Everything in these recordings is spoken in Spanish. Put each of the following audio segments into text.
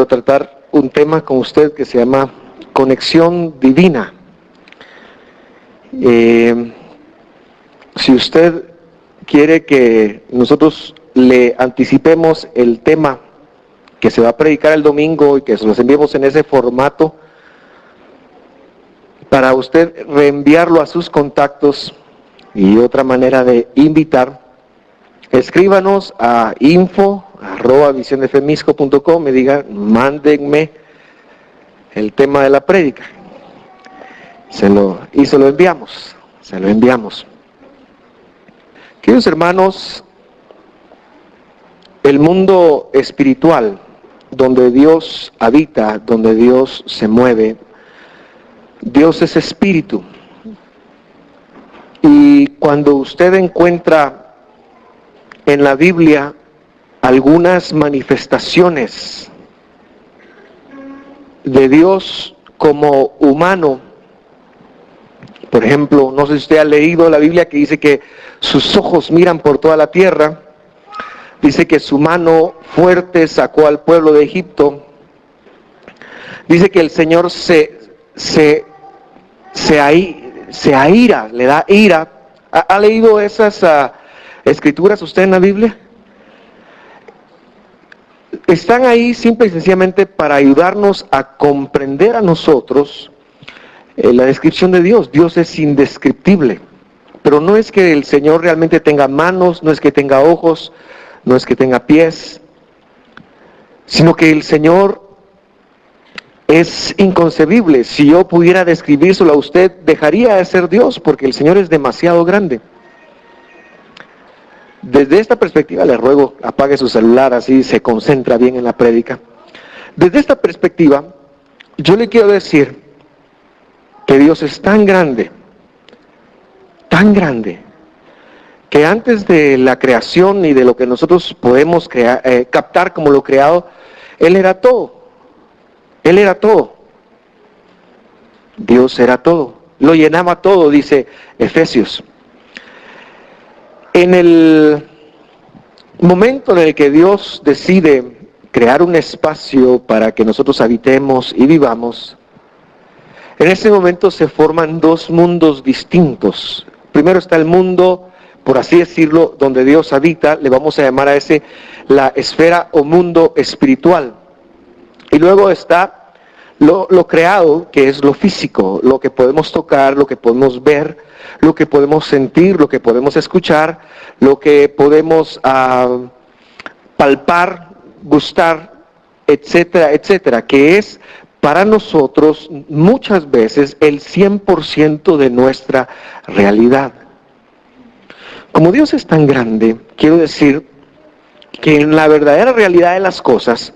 tratar un tema con usted que se llama conexión divina. Si usted quiere que nosotros le anticipemos el tema que se va a predicar el domingo y que se los enviemos en ese formato, para usted reenviarlo a sus contactos, y otra manera de invitar, escríbanos a info@visiondefemisco.com y digan, mándenme el tema de la prédica. Se lo enviamos. Queridos hermanos, el mundo espiritual, donde Dios habita, donde Dios se mueve, Dios es espíritu. Y cuando usted encuentra en la Biblia algunas manifestaciones de Dios como humano, por ejemplo, no sé si usted ha leído la Biblia que dice que sus ojos miran por toda la tierra, dice que su mano fuerte sacó al pueblo de Egipto, dice que el Señor se aira, le da ira. ¿Ha leído esas escrituras usted en la Biblia? Están ahí simple y sencillamente para ayudarnos a comprender a nosotros la descripción de Dios. Dios es indescriptible, pero no es que el Señor realmente tenga manos, no es que tenga ojos, no es que tenga pies, sino que el Señor es inconcebible. Si yo pudiera describírselo a usted, dejaría de ser Dios, porque el Señor es demasiado grande. Desde esta perspectiva, le ruego, apague su celular, así se concentra bien en la prédica. Desde esta perspectiva, yo le quiero decir que Dios es tan grande, que antes de la creación y de lo que nosotros podemos captar como lo creado, Él era todo. Él era todo. Dios era todo. Lo llenaba todo, dice Efesios. En el momento en el que Dios decide crear un espacio para que nosotros habitemos y vivamos, en ese momento se forman dos mundos distintos. Primero está el mundo, por así decirlo, donde Dios habita, le vamos a llamar a ese la esfera o mundo espiritual. Y luego está lo creado, que es lo físico, lo que podemos tocar, lo que podemos ver, lo que podemos sentir, lo que podemos escuchar, lo que podemos palpar, gustar, etcétera, etcétera, que es para nosotros muchas veces el 100% de nuestra realidad. Como Dios es tan grande, quiero decir que en la verdadera realidad de las cosas,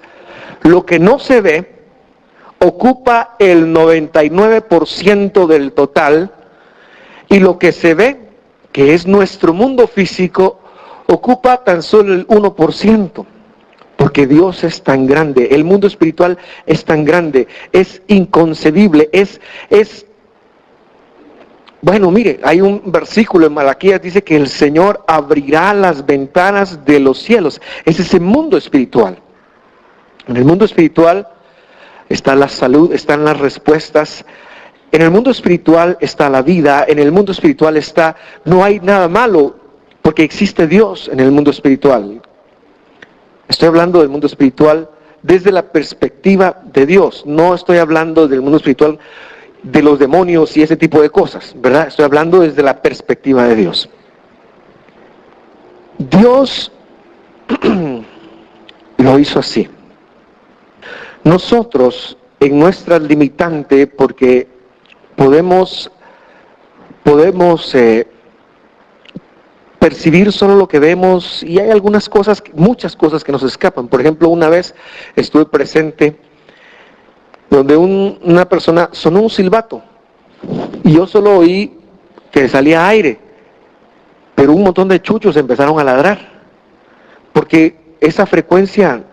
lo que no se ve ocupa el 99% del total, y lo que se ve, que es nuestro mundo físico, ocupa tan solo el 1%, porque Dios es tan grande, el mundo espiritual es tan grande, es inconcebible, bueno, mire, hay un versículo en Malaquías, dice que el Señor abrirá las ventanas de los cielos. Es ese mundo espiritual. En el mundo espiritual está la salud, están las respuestas. En el mundo espiritual está la vida. En el mundo espiritual no hay nada malo, porque existe Dios en el mundo espiritual. Estoy hablando del mundo espiritual desde la perspectiva de Dios. No estoy hablando del mundo espiritual de los demonios y ese tipo de cosas, ¿verdad? Estoy hablando desde la perspectiva de Dios. Dios lo hizo así. Nosotros, en nuestra limitante, porque podemos percibir solo lo que vemos, y hay muchas cosas que nos escapan. Por ejemplo, una vez estuve presente donde una persona sonó un silbato, y yo solo oí que salía aire, pero un montón de chuchos empezaron a ladrar, porque esa frecuencia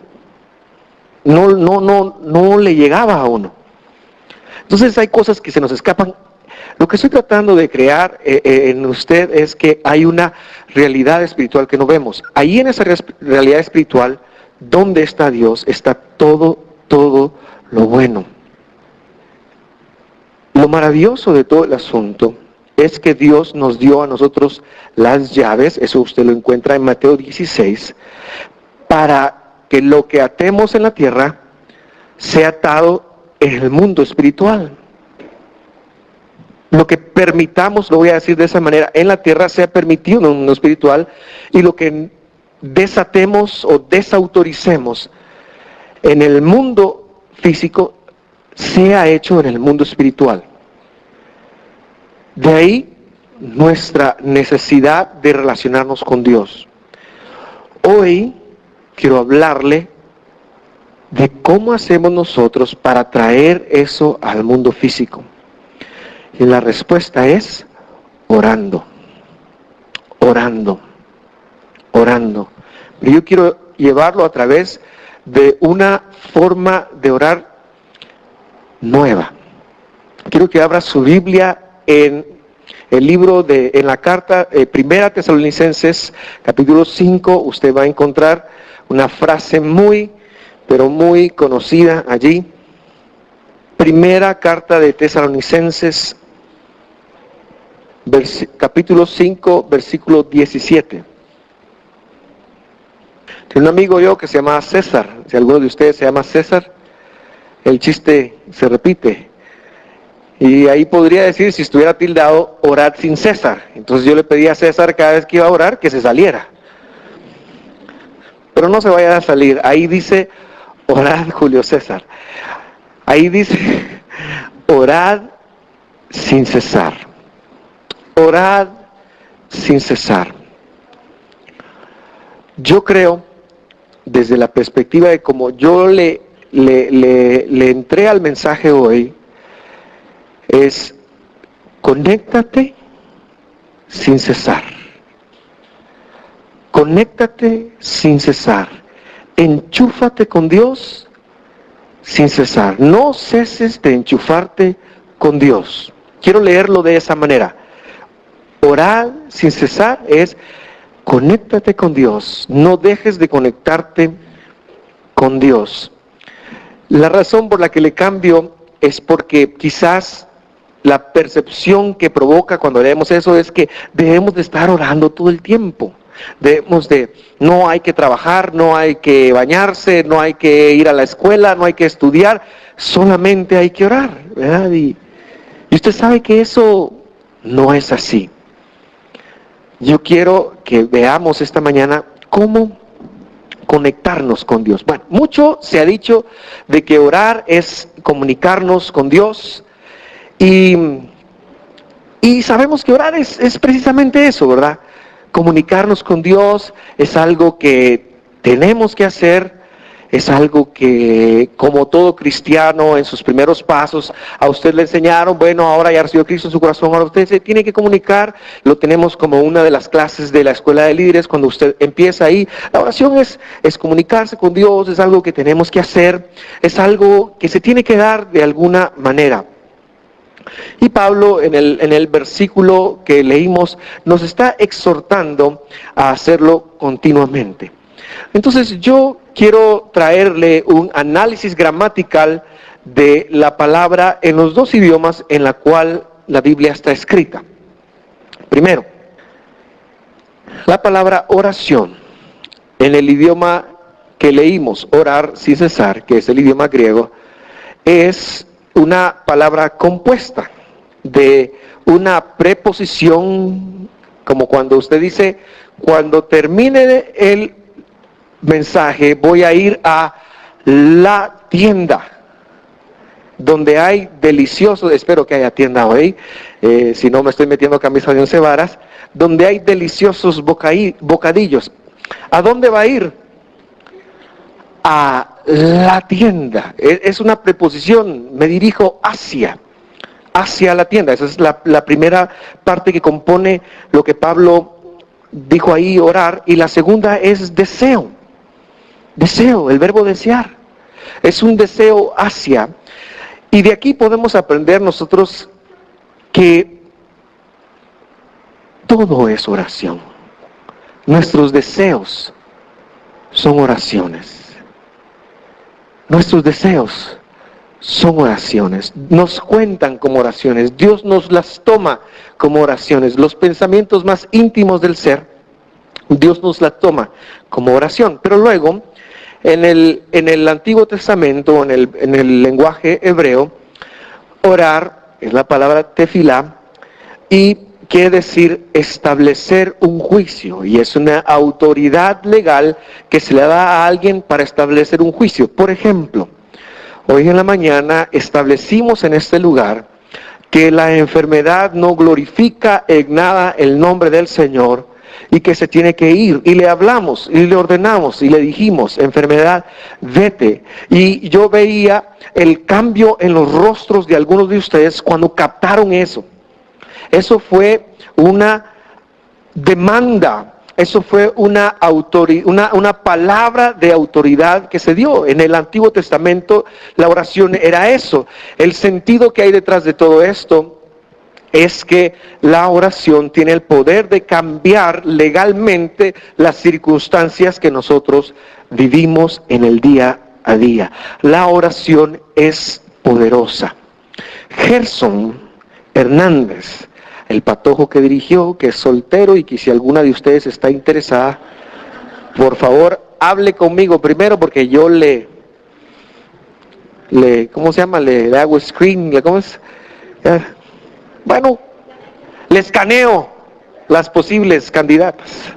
no le llegaba a uno. Entonces hay cosas que se nos escapan. Lo que estoy tratando de crear en usted es que hay una realidad espiritual que no vemos. Ahí en esa realidad espiritual, ¿dónde está Dios? Está todo todo lo bueno. Lo maravilloso de todo el asunto es que Dios nos dio a nosotros las llaves, eso usted lo encuentra en Mateo 16, para que lo que atemos en la tierra sea atado en el mundo espiritual. Lo que permitamos, lo voy a decir de esa manera, en la tierra sea permitido en el mundo espiritual, y lo que desatemos o desautoricemos en el mundo físico sea hecho en el mundo espiritual. De ahí nuestra necesidad de relacionarnos con Dios. Hoy quiero hablarle de cómo hacemos nosotros para traer eso al mundo físico. Y la respuesta es orando, orando, orando. Pero yo quiero llevarlo a través de una forma de orar nueva. Quiero que abra su Biblia en el libro en la carta Primera Tesalonicenses, capítulo 5. Usted va a encontrar una frase pero muy conocida allí. Primera carta de Tesalonicenses, capítulo 5, versículo 17. Tengo un amigo yo que se llama César. Si alguno de ustedes se llama César, el chiste se repite. Y ahí podría decir, si estuviera tildado, orad sin César. Entonces yo le pedí a César cada vez que iba a orar que se saliera. Pero no se vaya a salir. Ahí dice, orad Julio César. Ahí dice, orad sin cesar. Orad sin cesar. Yo creo, desde la perspectiva de cómo yo le entré al mensaje hoy, es conéctate sin cesar. Conéctate sin cesar. Enchúfate con Dios sin cesar. No ceses de enchufarte con Dios. Quiero leerlo de esa manera. Orar sin cesar es conéctate con Dios. No dejes de conectarte con Dios. La razón por la que le cambio es porque quizás la percepción que provoca cuando leemos eso es que debemos de estar orando todo el tiempo. No hay que trabajar, no hay que bañarse, no hay que ir a la escuela, no hay que estudiar, solamente hay que orar, ¿verdad? Y usted sabe que eso no es así. Yo quiero que veamos esta mañana cómo conectarnos con Dios. Bueno, mucho se ha dicho de que orar es comunicarnos con Dios. Y sabemos que orar es precisamente eso, ¿verdad? Comunicarnos con Dios es algo que tenemos que hacer, es algo que, como todo cristiano en sus primeros pasos, a usted le enseñaron, bueno, ahora ya recibió Cristo en su corazón, ahora usted se tiene que comunicar. Lo tenemos como una de las clases de la escuela de líderes, cuando usted empieza ahí. La oración es comunicarse con Dios, es algo que tenemos que hacer, es algo que se tiene que dar de alguna manera. Y Pablo en el versículo que leímos nos está exhortando a hacerlo continuamente. Entonces yo quiero traerle un análisis gramatical de la palabra en los dos idiomas en la cual la Biblia está escrita. Primero, la palabra oración en el idioma que leímos, orar sin cesar, que es el idioma griego, es una palabra compuesta de una preposición, como cuando usted dice, cuando termine el mensaje voy a ir a la tienda donde hay deliciosos, espero que haya tienda hoy, si no me estoy metiendo camisa de 11 varas, donde hay deliciosos bocadillos. ¿A dónde va a ir? A la tienda. Es una preposición, me dirijo hacia la tienda. Esa es la primera parte que compone lo que Pablo dijo ahí, orar. Y la segunda es deseo. Deseo, el verbo desear. Es un deseo hacia. Y de aquí podemos aprender nosotros que todo es oración. Nuestros deseos son oraciones. Nuestros deseos son oraciones, nos cuentan como oraciones, Dios nos las toma como oraciones. Los pensamientos más íntimos del ser, Dios nos las toma como oración. Pero luego, en el Antiguo Testamento, en el lenguaje hebreo, orar es la palabra tefilá y quiere decir establecer un juicio, y es una autoridad legal que se le da a alguien para establecer un juicio. Por ejemplo, hoy en la mañana establecimos en este lugar que la enfermedad no glorifica en nada el nombre del Señor y que se tiene que ir. Y le hablamos y le ordenamos y le dijimos, enfermedad, vete. Y yo veía el cambio en los rostros de algunos de ustedes cuando captaron eso. Eso fue una demanda. Eso fue una palabra de autoridad que se dio. En el Antiguo Testamento la oración era eso. El sentido que hay detrás de todo esto es que la oración tiene el poder de cambiar legalmente las circunstancias que nosotros vivimos en el día a día. La oración es poderosa. Gerson Hernández, el patojo que dirigió, que es soltero y que si alguna de ustedes está interesada, por favor, hable conmigo primero porque yo ¿cómo se llama? Le hago screen, ¿cómo es? Bueno, le escaneo las posibles candidatas.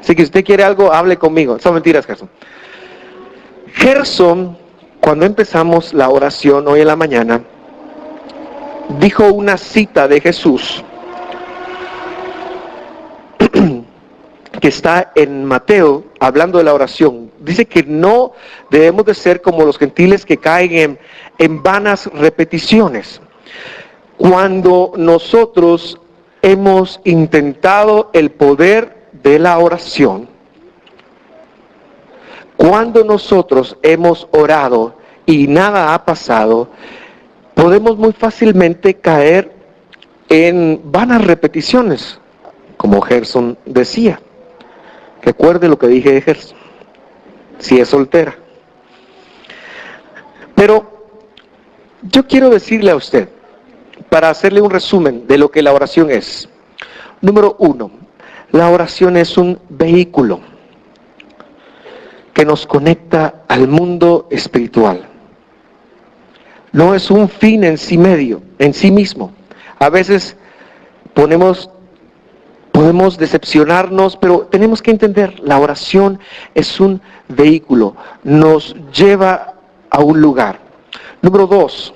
Así que si usted quiere algo, hable conmigo. Son mentiras, Gerson. Gerson, cuando empezamos la oración hoy en la mañana, dijo una cita de Jesús que está en Mateo, hablando de la oración. Dice que no debemos de ser como los gentiles que caen en vanas repeticiones. Cuando nosotros hemos intentado el poder de la oración, cuando nosotros hemos orado y nada ha pasado, podemos muy fácilmente caer en vanas repeticiones, como Gerson decía. Recuerde lo que dije de Gerson, si es soltera. Pero yo quiero decirle a usted, para hacerle un resumen de lo que la oración es. Número 1, la oración es un vehículo que nos conecta al mundo espiritual. No es un fin en sí mismo. A veces podemos decepcionarnos, pero tenemos que entender, la oración es un vehículo, nos lleva a un lugar. Número 2,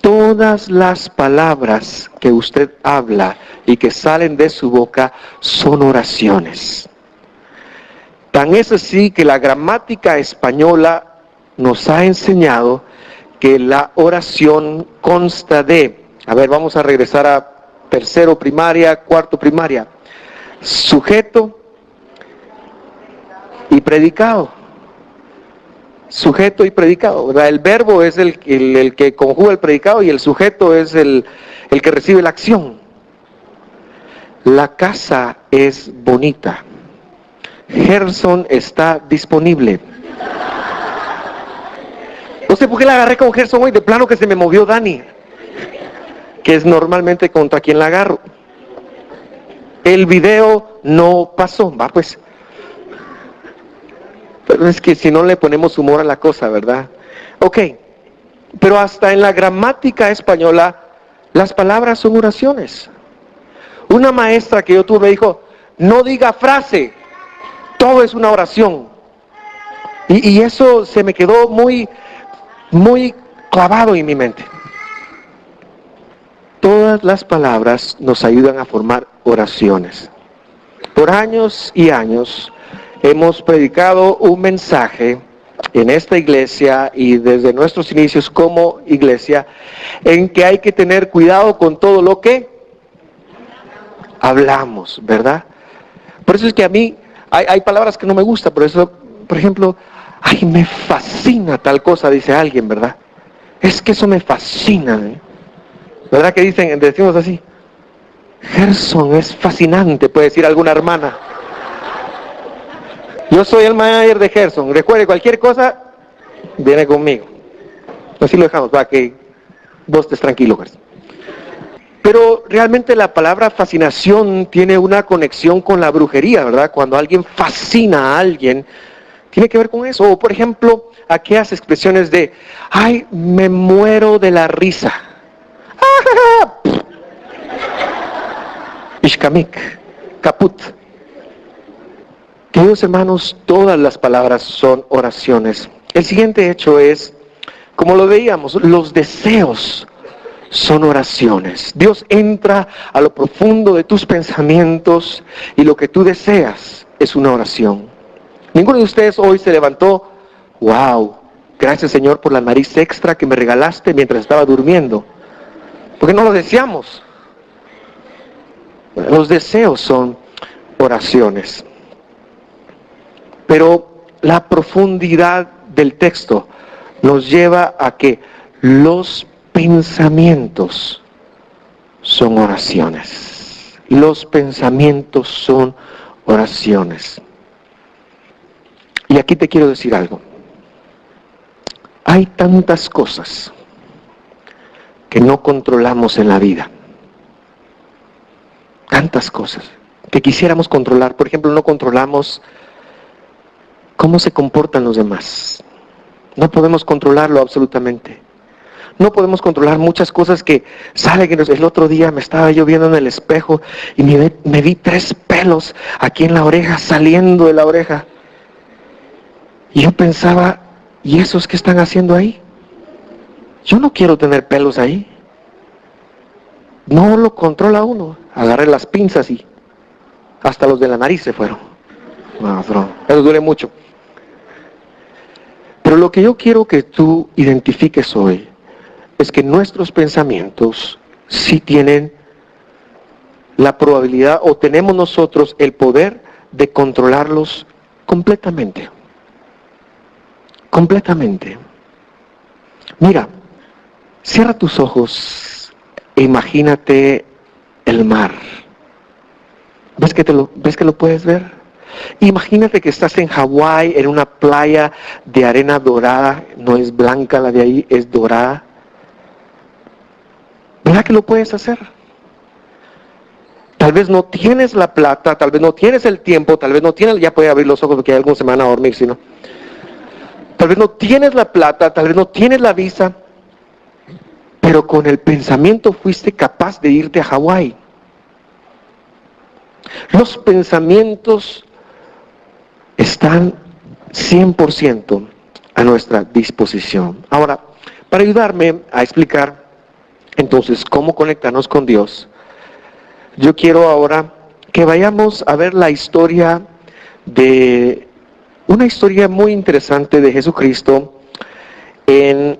todas las palabras que usted habla y que salen de su boca son oraciones. Tan es así que la gramática española nos ha enseñado que la oración consta de, vamos a regresar a tercero primaria, cuarto primaria, sujeto y predicado. Sujeto y predicado, ¿verdad? El verbo es el que conjuga el predicado y el sujeto es el que recibe la acción. La casa es bonita. Gerson está disponible. No sé por qué la agarré con Gerson hoy, de plano que se me movió Dani, que es normalmente contra quien la agarro. El video no pasó, pues. Pero es que si no le ponemos humor a la cosa, ¿verdad? Ok, pero hasta en la gramática española, las palabras son oraciones. Una maestra que yo tuve me dijo, no diga frase, todo es una oración. Y eso se me quedó muy, muy clavado en mi mente. Todas las palabras nos ayudan a formar oraciones. Por años y años hemos predicado un mensaje en esta iglesia y desde nuestros inicios como iglesia en que hay que tener cuidado con todo lo que hablamos, ¿verdad? Por eso es que a mí hay palabras que no me gustan, por eso, por ejemplo, ay, me fascina tal cosa, dice alguien, ¿verdad? Es que eso me fascina, ¿eh? ¿Verdad que decimos así? Gerson es fascinante, puede decir alguna hermana. Yo soy el manager de Gerson. Recuerde, cualquier cosa, Viene conmigo. Así lo dejamos, para que vos estés tranquilo. Pero realmente la palabra fascinación tiene una conexión con la brujería, ¿verdad? Cuando alguien fascina a alguien, tiene que ver con eso. O por ejemplo, aquellas expresiones de, ay, me muero de la risa. Ishkamik, kaput. Queridos hermanos, todas las palabras son oraciones. El siguiente hecho es, como lo veíamos, los deseos son oraciones. Dios entra a lo profundo de tus pensamientos y lo que tú deseas es una oración. Ninguno de ustedes hoy se levantó, wow, gracias Señor por la nariz extra que me regalaste mientras estaba durmiendo. Porque no lo deseamos. Los deseos son oraciones. Pero la profundidad del texto nos lleva a que los pensamientos son oraciones. Los pensamientos son oraciones. Y aquí te quiero decir algo. Hay tantas cosas que no controlamos en la vida. Tantas cosas que quisiéramos controlar. Por ejemplo, no controlamos cómo se comportan los demás. No podemos controlarlo absolutamente. No podemos controlar muchas cosas que salen. El otro día me estaba yo viendo en el espejo y me vi 3 pelos aquí en la oreja, saliendo de la oreja. Y yo pensaba, ¿y esos qué están haciendo ahí? Yo no quiero tener pelos ahí. No lo controla uno. Agarré las pinzas y hasta los de la nariz se fueron. No, eso duele mucho. Pero lo que yo quiero que tú identifiques hoy es que nuestros pensamientos sí tienen la probabilidad, o tenemos nosotros el poder de controlarlos completamente. Completamente. Mira, cierra tus ojos e imagínate el mar. ¿Ves que lo puedes ver? Imagínate que estás en Hawái, en una playa de arena dorada. No es blanca la de ahí, es dorada. ¿Verdad que lo puedes hacer? Tal vez no tienes la plata, tal vez no tienes el tiempo, tal vez no tienes, ya puede abrir los ojos porque algunos se van a dormir, si no. Tal vez no tienes la plata, tal vez no tienes la visa, pero con el pensamiento fuiste capaz de irte a Hawái. Los pensamientos están 100% a nuestra disposición. Ahora, para ayudarme a explicar entonces cómo conectarnos con Dios, yo quiero ahora que vayamos a ver la historia de una historia muy interesante de Jesucristo que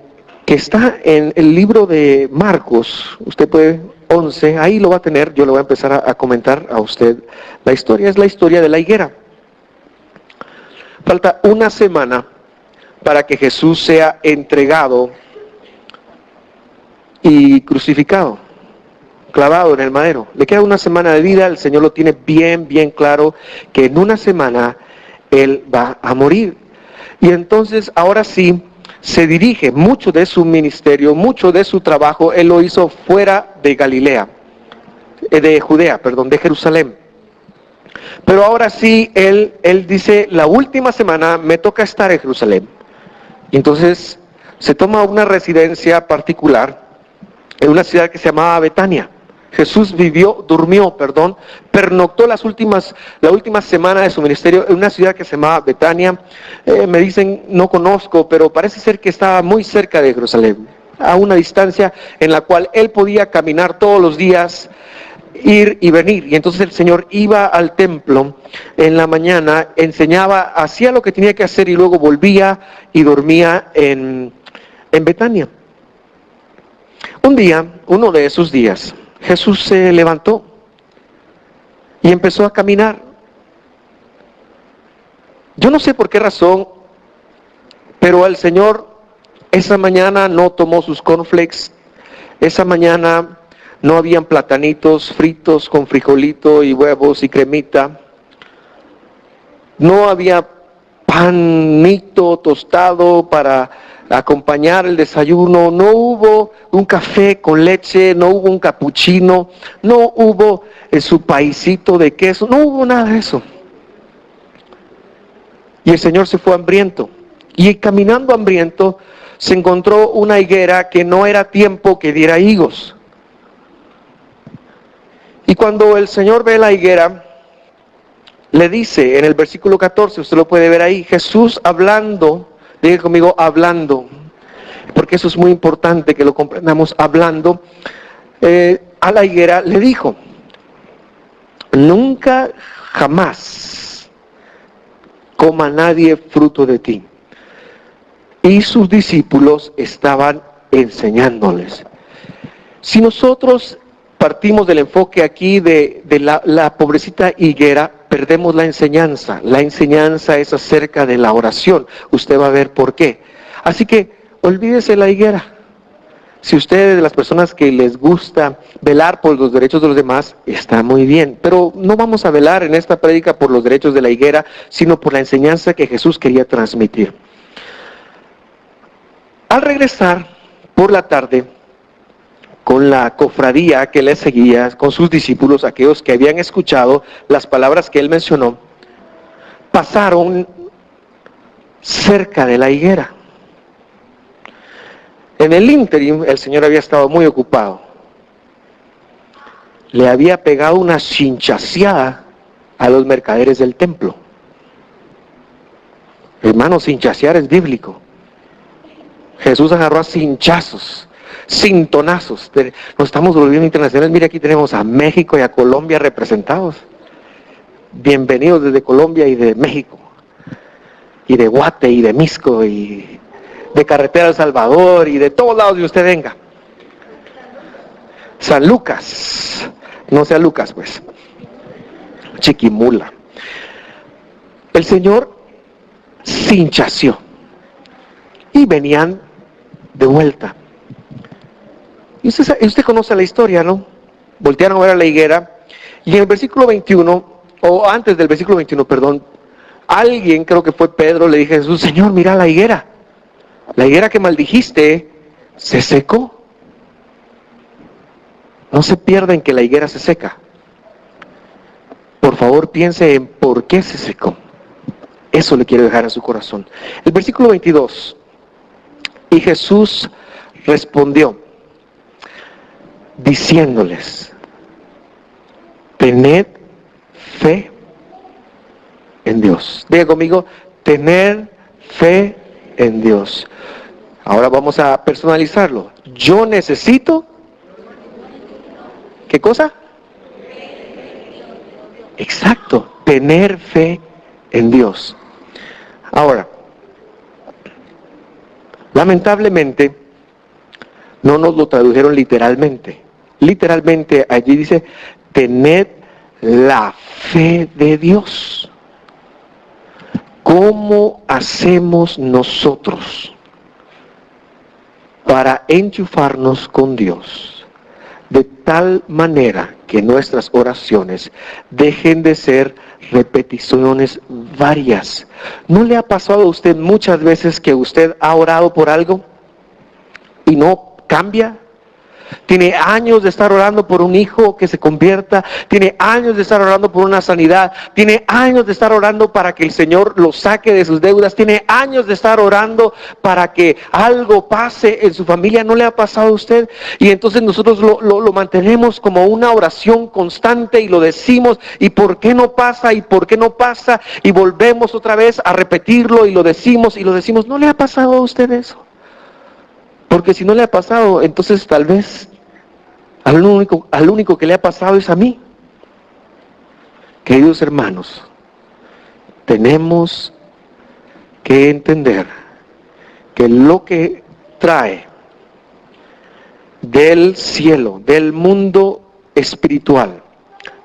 está en el libro de Marcos. Usted puede 11, ahí lo va a tener. Yo le voy a empezar a comentar a usted. La historia es la historia de la higuera. Falta una semana para que Jesús sea entregado y crucificado, clavado en el madero. Le queda una semana de vida. El Señor lo tiene bien claro que en una semana Él va a morir. Y entonces ahora sí se dirige mucho de su ministerio, mucho de su trabajo. Él lo hizo fuera de Galilea, de Judea, de Jerusalén. Pero ahora sí, él dice, la última semana me toca estar en Jerusalén. Y entonces se toma una residencia particular en una ciudad que se llamaba Betania. Jesús pernoctó la última semana de su ministerio en una ciudad que se llamaba Betania. Me dicen, no conozco, pero parece ser que estaba muy cerca de Jerusalén, a una distancia en la cual él podía caminar todos los días, ir y venir. Y entonces el Señor iba al templo en la mañana, enseñaba, hacía lo que tenía que hacer y luego volvía y dormía en Betania. Un día, uno de esos días, Jesús se levantó y empezó a caminar. Yo no sé por qué razón, pero el Señor esa mañana no tomó sus cornflakes. Esa mañana no habían platanitos fritos con frijolito y huevos y cremita. No había panito tostado para acompañar el desayuno, no hubo un café con leche, no hubo un capuchino, no hubo su paisito de queso, no hubo nada de eso. Y el Señor se fue hambriento. Y caminando hambriento, se encontró una higuera que no era tiempo que diera higos. Y cuando el Señor ve la higuera, le dice en el versículo 14, usted lo puede ver ahí, Jesús hablando, diga conmigo, hablando, porque eso es muy importante que lo comprendamos, hablando, a la higuera le dijo, nunca jamás coma nadie fruto de ti. Y sus discípulos estaban enseñándoles. Si nosotros partimos del enfoque aquí de la pobrecita higuera, perdemos la enseñanza. La enseñanza es acerca de la oración. Usted va a ver por qué. Así que olvídese la higuera. Si usted es de las personas que les gusta velar por los derechos de los demás, está muy bien. Pero no vamos a velar en esta prédica por los derechos de la higuera, sino por la enseñanza que Jesús quería transmitir. Al regresar por la tarde, con la cofradía que le seguía, con sus discípulos, aquellos que habían escuchado las palabras que él mencionó, pasaron cerca de la higuera. En el ínterim, el Señor había estado muy ocupado. Le había pegado una cinchaseada a los mercaderes del templo. Hermano, cinchasear es bíblico. Jesús agarró a cinchazos, cintonazos. Nos estamos volviendo internacionales. Mire, aquí tenemos a México y a Colombia representados. Bienvenidos desde Colombia y de México. Y de Guate y de Misco y de Carretera El Salvador y de todos lados de usted venga. San Lucas, no sea Lucas pues, Chiquimula. El Señor cinchació y venían de vuelta. Y usted conoce la historia, ¿no? Voltearon a ver a la higuera y en el versículo 21, o antes del versículo 21, perdón, alguien, creo que fue Pedro, le dije a Jesús, Señor, mira la higuera que maldijiste se secó. No se pierda en que la higuera se seca. Por favor, piense en por qué se secó. Eso le quiero dejar en su corazón. El versículo 22. Y Jesús respondió, diciéndoles, tened fe en Dios. Diga conmigo, tener fe en Dios. Ahora vamos a personalizarlo. Yo necesito, ¿qué cosa? Exacto, tener fe en Dios. Ahora, lamentablemente, no nos lo tradujeron literalmente. Literalmente allí dice, tened la fe de Dios. ¿Cómo hacemos nosotros para enchufarnos con Dios de tal manera que nuestras oraciones dejen de ser repeticiones varias? ¿No le ha pasado a usted muchas veces que usted ha orado por algo y no cambia? Tiene años de estar orando por un hijo que se convierta, tiene años de estar orando por una sanidad, tiene años de estar orando para que el Señor lo saque de sus deudas, tiene años de estar orando para que algo pase en su familia. ¿No le ha pasado a usted? Y entonces nosotros lo mantenemos como una oración constante y lo decimos, ¿y por qué no pasa? ¿Y por qué no pasa? Y volvemos otra vez a repetirlo y lo decimos y lo decimos. ¿No le ha pasado a usted eso? Porque si no le ha pasado, entonces tal vez al único que le ha pasado es a mí. Queridos hermanos, tenemos que entender que lo que trae del cielo, del mundo espiritual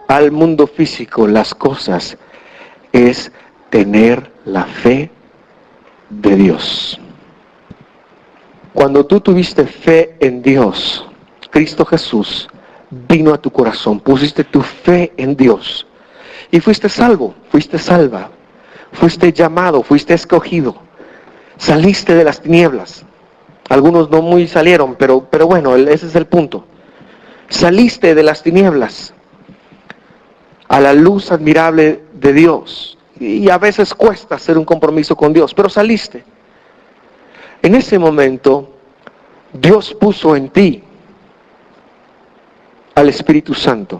al mundo físico, las cosas, es tener la fe de Dios. Cuando tú tuviste fe en Dios, Cristo Jesús vino a tu corazón, pusiste tu fe en Dios y fuiste salvo, fuiste salva. Fuiste llamado, fuiste escogido. Saliste de las tinieblas. Algunos no muy salieron, pero bueno, ese es el punto. Saliste de las tinieblas a la luz admirable de Dios. Y a veces cuesta hacer un compromiso con Dios, pero saliste. En ese momento, Dios puso en ti al Espíritu Santo.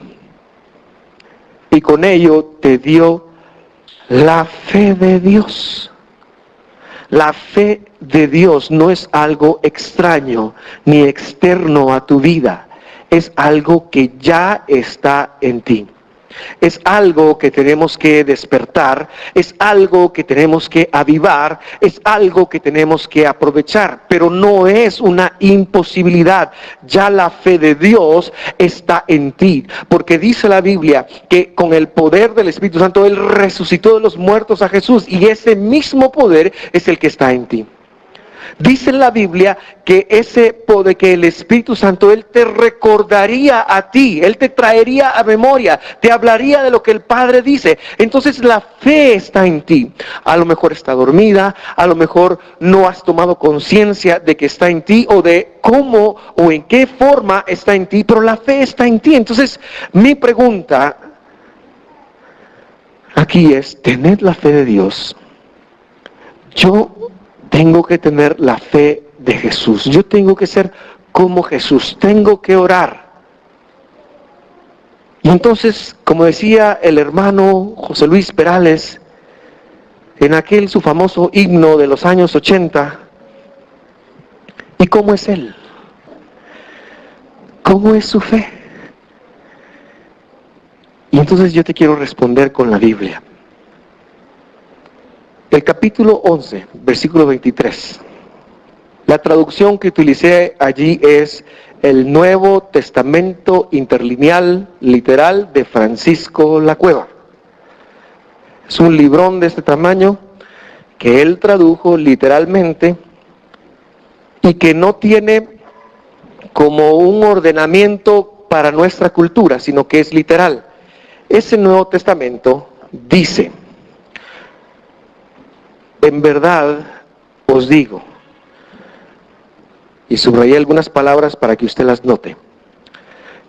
Y con ello te dio la fe de Dios. La fe de Dios no es algo extraño ni externo a tu vida. Es algo que ya está en ti. Es algo que tenemos que despertar, es algo que tenemos que avivar, es algo que tenemos que aprovechar, pero no es una imposibilidad. Ya la fe de Dios está en ti, porque dice la Biblia que con el poder del Espíritu Santo Él resucitó de los muertos a Jesús, y ese mismo poder es el que está en ti. Dice en la Biblia que ese poder, que el Espíritu Santo, Él te recordaría a ti, Él te traería a memoria, te hablaría de lo que el Padre dice. Entonces la fe está en ti. A lo mejor está dormida, a lo mejor no has tomado conciencia de que está en ti o de cómo o en qué forma está en ti, pero la fe está en ti. Entonces mi pregunta aquí es, ¿tened la fe de Dios? Yo tengo que tener la fe de Jesús. Yo tengo que ser como Jesús. Tengo que orar. Y entonces, como decía el hermano José Luis Perales, en aquel su famoso himno de los años 80, ¿y cómo es él? ¿Cómo es su fe? Y entonces yo te quiero responder con la Biblia. El capítulo 11, versículo 23. La traducción que utilicé allí es el Nuevo Testamento Interlineal Literal de Francisco Lacueva. Es un librón de este tamaño que él tradujo literalmente y que no tiene como un ordenamiento para nuestra cultura, sino que es literal. Ese Nuevo Testamento dice: en verdad os digo, y subrayé algunas palabras para que usted las note,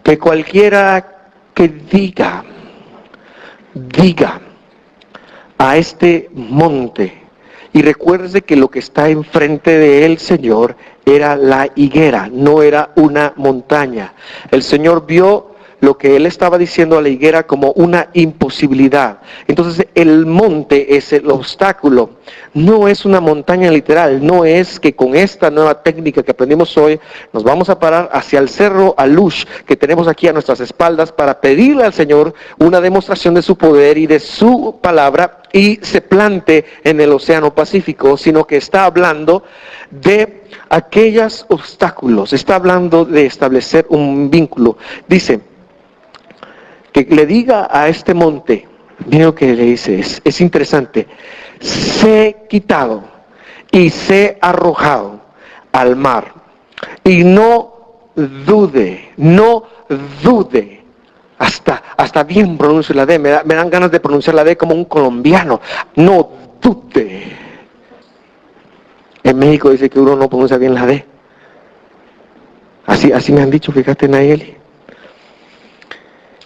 que cualquiera que diga a este monte, y recuerde que lo que está enfrente de él, Señor, era la higuera, no era una montaña. El Señor vio lo que él estaba diciendo a la higuera como una imposibilidad. Entonces el monte es el obstáculo, no es una montaña literal. No es que con esta nueva técnica que aprendimos hoy nos vamos a parar hacia el cerro Alush que tenemos aquí a nuestras espaldas para pedirle al Señor una demostración de su poder y de su palabra y se plante en el océano Pacífico, sino que está hablando de aquellos obstáculos, está hablando de establecer un vínculo. Dice que le diga a este monte, mira lo que le dice, es interesante: sé quitado y sé arrojado al mar, y no dude, hasta bien pronuncio la D, me dan ganas de pronunciar la D como un colombiano, no dude. En México dice que uno no pronuncia bien la D, así me han dicho, fíjate, Nayeli.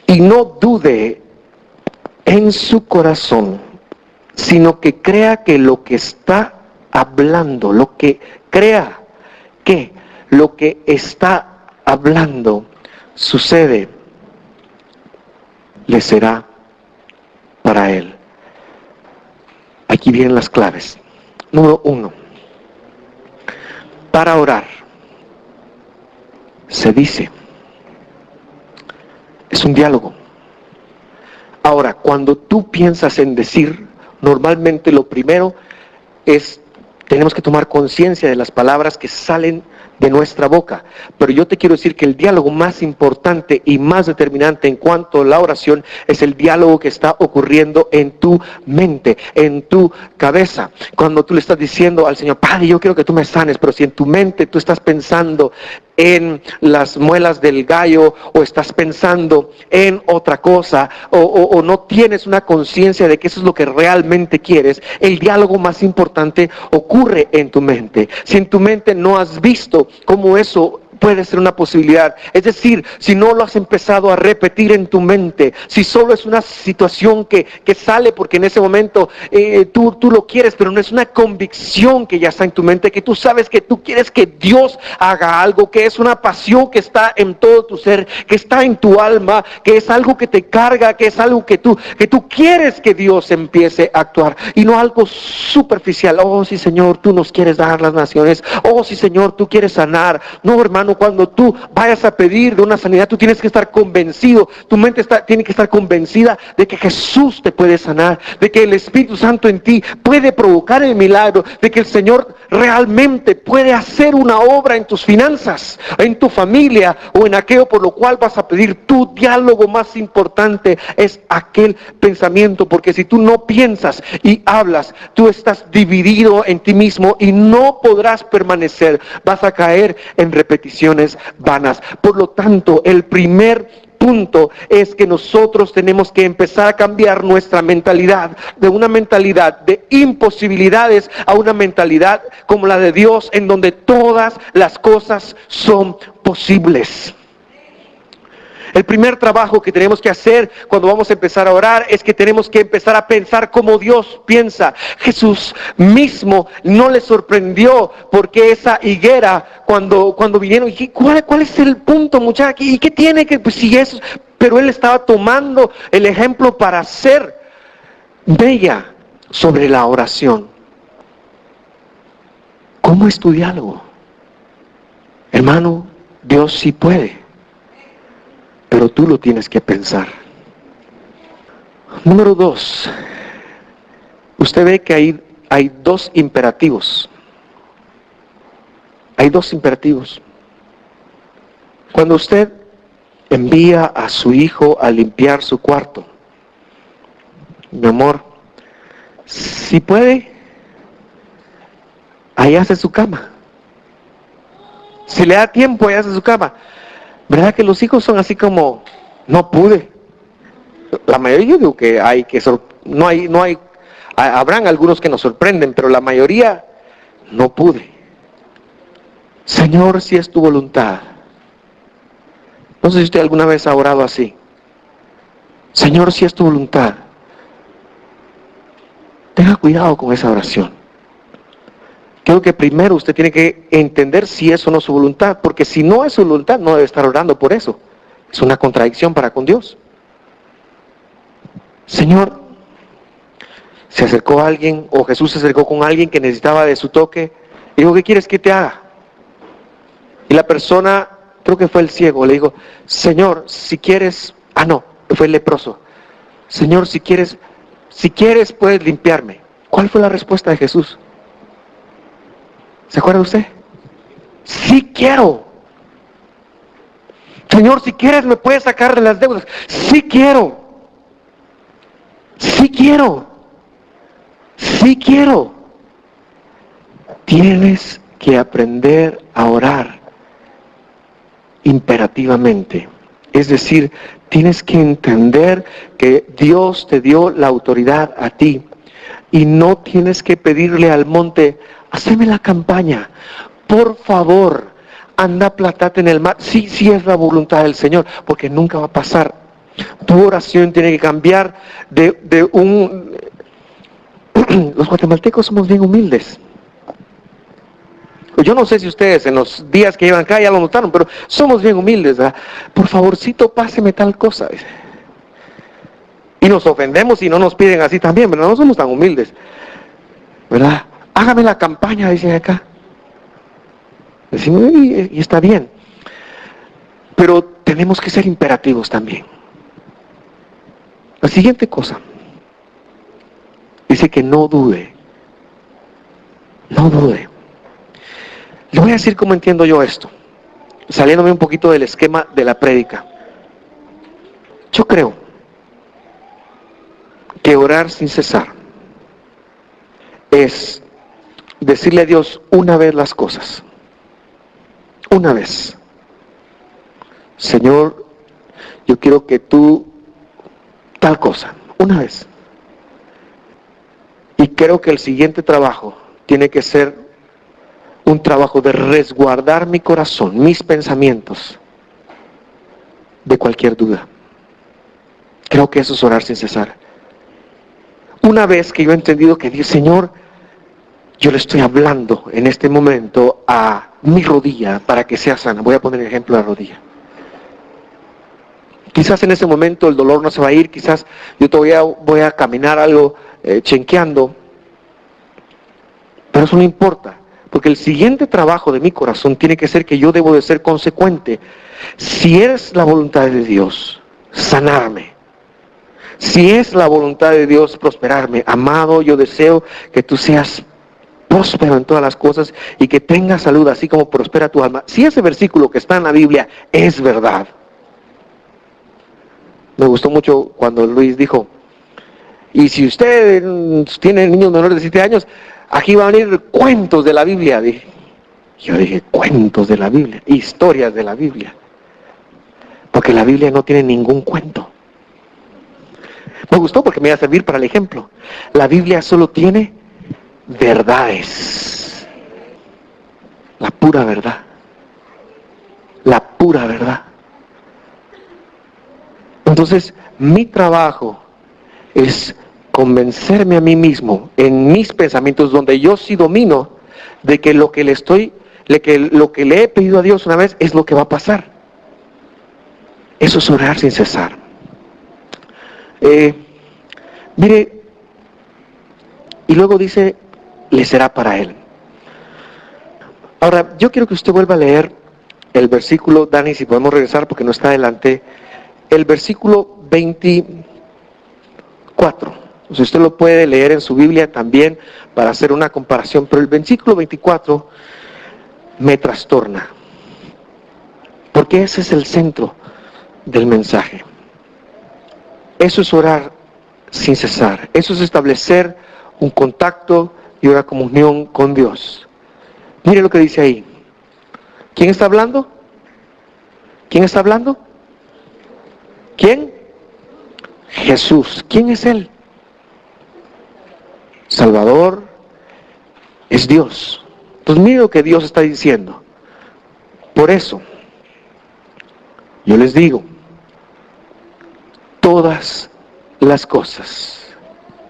Y no dude en su corazón, sino que crea que lo que está hablando, lo que está hablando sucede, le será para él. Aquí vienen las claves. Número 1. Para orar, se dice, es un diálogo. Ahora, cuando tú piensas en decir, normalmente lo primero es, tenemos que tomar conciencia de las palabras que salen de nuestra boca. Pero yo te quiero decir que el diálogo más importante y más determinante en cuanto a la oración es el diálogo que está ocurriendo en tu mente, en tu cabeza. Cuando tú le estás diciendo al Señor, Padre, yo quiero que tú me sanes, pero si en tu mente tú estás pensando en las muelas del gallo, o estás pensando en otra cosa, o no tienes una conciencia de que eso es lo que realmente quieres, el diálogo más importante ocurre en tu mente. Si en tu mente no has visto cómo eso puede ser una posibilidad, es decir, si no lo has empezado a repetir en tu mente, si solo es una situación que sale porque en ese momento tú lo quieres, pero no es una convicción que ya está en tu mente, que tú sabes que tú quieres que Dios haga algo, que es una pasión que está en todo tu ser, que está en tu alma, que es algo que te carga, que es algo que tú quieres que Dios empiece a actuar, y no algo superficial. Oh sí, Señor, tú nos quieres dar las naciones. Oh sí, Señor, tú quieres sanar. No, hermano, cuando tú vayas a pedir de una sanidad, tú tienes que estar convencido, tu mente tiene que estar convencida de que Jesús te puede sanar, de que el Espíritu Santo en ti puede provocar el milagro, de que el Señor realmente puede hacer una obra en tus finanzas, en tu familia, o en aquello por lo cual vas a pedir. Tu diálogo más importante es aquel pensamiento, porque si tú no piensas y hablas, tú estás dividido en ti mismo y no podrás permanecer, vas a caer en repeticiones vanas. Por lo tanto, el primer punto es que nosotros tenemos que empezar a cambiar nuestra mentalidad, de una mentalidad de imposibilidades a una mentalidad como la de Dios, en donde todas las cosas son posibles. El primer trabajo que tenemos que hacer cuando vamos a empezar a orar es que tenemos que empezar a pensar como Dios piensa. Jesús mismo no le sorprendió porque esa higuera cuando vinieron, y ¿cuál es el punto, muchachos? ¿Y qué tiene que, pues si eso? Pero él estaba tomando el ejemplo para hacer bella sobre la oración. ¿Cómo es tu diálogo? Hermano, Dios sí puede, pero tú lo tienes que pensar. Número 2. Usted ve que hay dos imperativos. Hay dos imperativos. Cuando usted envía a su hijo a limpiar su cuarto, mi amor, si puede, ahí hace su cama. Si le da tiempo, ahí hace su cama. ¿Verdad que los hijos son así como, no pude? La mayoría, yo digo que habrán algunos que nos sorprenden, pero la mayoría, no pude. Señor, si es tu voluntad. No sé si usted alguna vez ha orado así. Señor, si es tu voluntad. Tenga cuidado con esa oración. Creo que primero usted tiene que entender si eso no es su voluntad, porque si no es su voluntad, no debe estar orando por eso. Es una contradicción para con Dios. Señor, se acercó a alguien, o Jesús se acercó con alguien que necesitaba de su toque, y dijo, ¿qué quieres que te haga? Y la persona, creo que fue el ciego, le dijo, Señor, si quieres, no, fue el leproso. Señor, si quieres puedes limpiarme. ¿Cuál fue la respuesta de Jesús? ¿Se acuerda usted? Sí quiero. Señor, si quieres me puedes sacar de las deudas. Sí quiero. Sí quiero. Sí quiero. Tienes que aprender a orar imperativamente. Es decir, tienes que entender que Dios te dio la autoridad a ti y no tienes que pedirle al monte, haceme la campaña, por favor, anda platate en el mar. Sí es la voluntad del Señor, porque nunca va a pasar. Tu oración tiene que cambiar de un... Los guatemaltecos somos bien humildes. Yo no sé si ustedes en los días que llevan acá ya lo notaron, pero somos bien humildes, ¿verdad? Por favorcito, páseme tal cosa. Y nos ofendemos y no nos piden así también, pero no somos tan humildes, ¿verdad? Hágame la campaña, dicen acá. Decimos, y está bien. Pero tenemos que ser imperativos también. La siguiente cosa. Dice que no dude. No dude. Le voy a decir cómo entiendo yo esto, saliéndome un poquito del esquema de la prédica. Yo creo que orar sin cesar es decirle a Dios una vez las cosas. Una vez. Señor, yo quiero que tú tal cosa, una vez. Y creo que el siguiente trabajo tiene que ser un trabajo de resguardar mi corazón, mis pensamientos, de cualquier duda. Creo que eso es orar sin cesar. Una vez que yo he entendido que Dios, Señor, yo le estoy hablando en este momento a mi rodilla para que sea sana. Voy a poner el ejemplo de la rodilla. Quizás en ese momento el dolor no se va a ir, quizás yo todavía voy a caminar algo chenqueando, pero eso no importa, porque el siguiente trabajo de mi corazón tiene que ser que yo debo de ser consecuente. Si es la voluntad de Dios, sanarme. Si es la voluntad de Dios, prosperarme. Amado, yo deseo que tú seas próspero en todas las cosas y que tengas salud, así como prospera tu alma. Si ese versículo que está en la Biblia es verdad. Me gustó mucho cuando Luis dijo, y si usted tiene niños menores de 7 años, aquí van a venir cuentos de la Biblia. Yo dije, cuentos de la Biblia, historias de la Biblia. Porque la Biblia no tiene ningún cuento. Me gustó porque me iba a servir para el ejemplo. La Biblia solo tiene verdades. La pura verdad. La pura verdad. Entonces, mi trabajo es convencerme a mí mismo en mis pensamientos, donde yo sí domino de que lo que le he pedido a Dios una vez es lo que va a pasar. Eso es orar sin cesar. Mire, y luego dice, le será para él. Ahora, yo quiero que usted vuelva a leer el versículo, Dani, si podemos regresar porque no está adelante, el versículo 24. O sea, usted lo puede leer en su Biblia también para hacer una comparación, pero el versículo 24 me trastorna, porque ese es el centro del mensaje. Eso es orar sin cesar, eso es establecer un contacto y una comunión con Dios. Mire lo que dice ahí. ¿Quién está hablando? ¿Quién está hablando? ¿Quién? Jesús. ¿Quién es Él? Salvador, es Dios. Entonces mire lo que Dios está diciendo. Por eso, yo les digo, todas las cosas.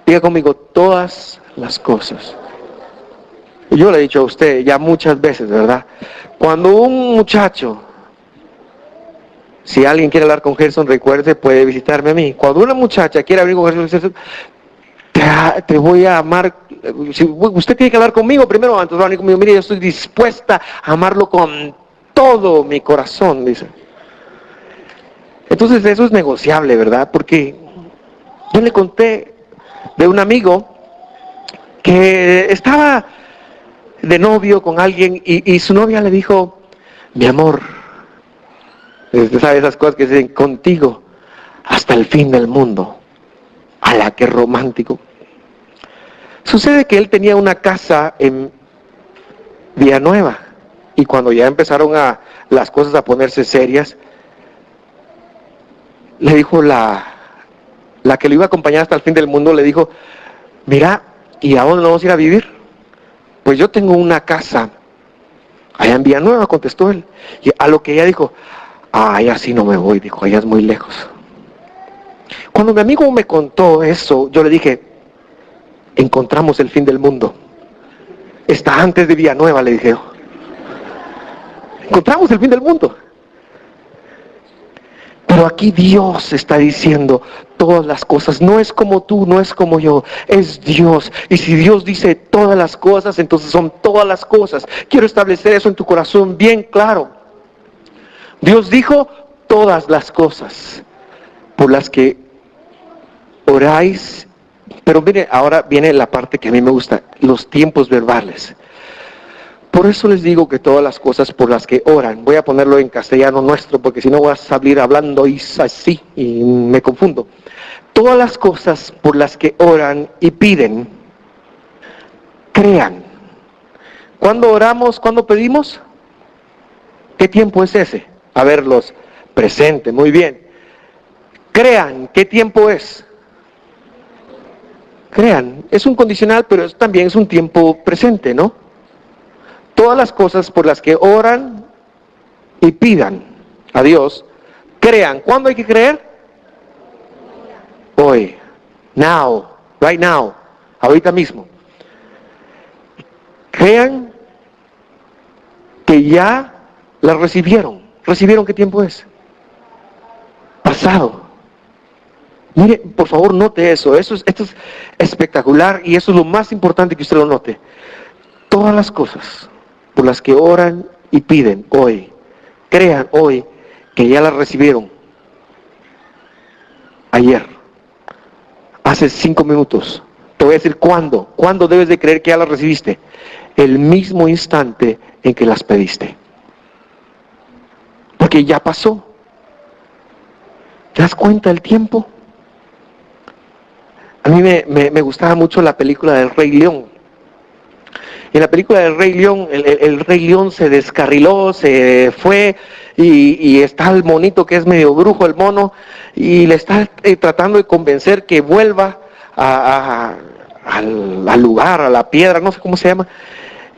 Diga conmigo, todas las cosas. Yo le he dicho a usted ya muchas veces, ¿verdad? Cuando un muchacho, si alguien quiere hablar con Gerson, recuerde, puede visitarme a mí. Cuando una muchacha quiere hablar con Gerson, te voy a amar. Si usted tiene que hablar conmigo primero, antes de hablar conmigo. Mire, yo estoy dispuesta a amarlo con todo mi corazón, dice. Entonces eso es negociable, ¿verdad? Porque yo le conté de un amigo que estaba de novio con alguien y su novia le dijo, mi amor, usted sabe esas cosas que dicen, contigo hasta el fin del mundo. A la que romántico. Sucede que él tenía una casa en Villanueva y cuando ya empezaron las cosas a ponerse serias, le dijo la que lo iba a acompañar hasta el fin del mundo, le dijo, mira, ¿y a dónde vamos a ir a vivir? Pues yo tengo una casa allá en Villanueva, contestó él. Y a lo que ella dijo, allá sí no me voy, dijo, allá es muy lejos. Cuando mi amigo me contó eso, yo le dije, encontramos el fin del mundo. Está antes de Villanueva, le dije. Encontramos el fin del mundo. Pero aquí Dios está diciendo todas las cosas. No es como tú, no es como yo, es Dios. Y si Dios dice todas las cosas, entonces son todas las cosas. Quiero establecer eso en tu corazón bien claro. Dios dijo todas las cosas por las que oráis. Pero mire, ahora viene la parte que a mí me gusta, los tiempos verbales. Por eso les digo que todas las cosas por las que oran, voy a ponerlo en castellano nuestro, porque si no voy a salir hablando y así, y me confundo. Todas las cosas por las que oran y piden, crean. ¿Cuándo oramos? ¿Cuándo pedimos? ¿Qué tiempo es ese? A ver, los presente, muy bien. Crean, ¿qué tiempo es? Crean, es un condicional, pero también es un tiempo presente, ¿no? Todas las cosas por las que oran y pidan a Dios, crean. ¿Cuándo hay que creer? Hoy, now, right now, ahorita mismo. Crean que ya las recibieron. ¿Recibieron qué tiempo es? Pasado. Mire, por favor, note eso. Esto es espectacular y eso es lo más importante que usted lo note. Todas las cosas por las que oran y piden hoy, crean hoy que ya las recibieron. Ayer, hace 5 minutos. Te voy a decir cuándo. ¿Cuándo debes de creer que ya las recibiste? El mismo instante en que las pediste. Porque ya pasó. ¿Te das cuenta del tiempo? A mí me gustaba mucho la película del Rey León. En la película del Rey León, el Rey León se descarriló, se fue y está el monito que es medio brujo, el mono, y le está tratando de convencer que vuelva al lugar, a la piedra, no sé cómo se llama.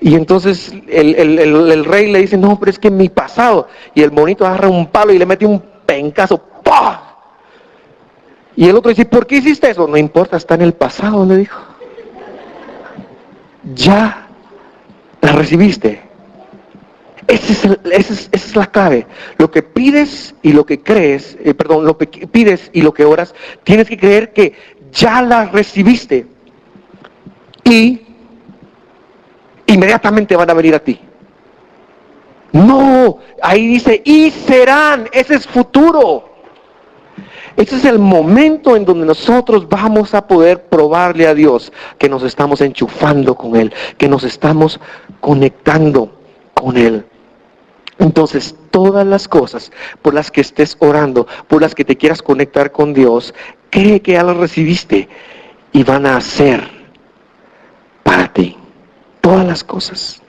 Y entonces el rey le dice, no, pero es que mi pasado. Y el monito agarra un palo y le mete un pencazo. ¡Pah! Y el otro dice, ¿por qué hiciste eso? No importa, está en el pasado, le dijo. Ya la recibiste. Esa es la clave. Lo que pides y lo que crees, lo que pides y lo que oras, tienes que creer que ya la recibiste. Y inmediatamente van a venir a ti. No, ahí dice, y serán, ese es futuro. Ese es el momento en donde nosotros vamos a poder probarle a Dios que nos estamos enchufando con Él, que nos estamos conectando con Él. Entonces, todas las cosas por las que estés orando, por las que te quieras conectar con Dios, cree que ya las recibiste y van a ser para ti. Todas las cosas.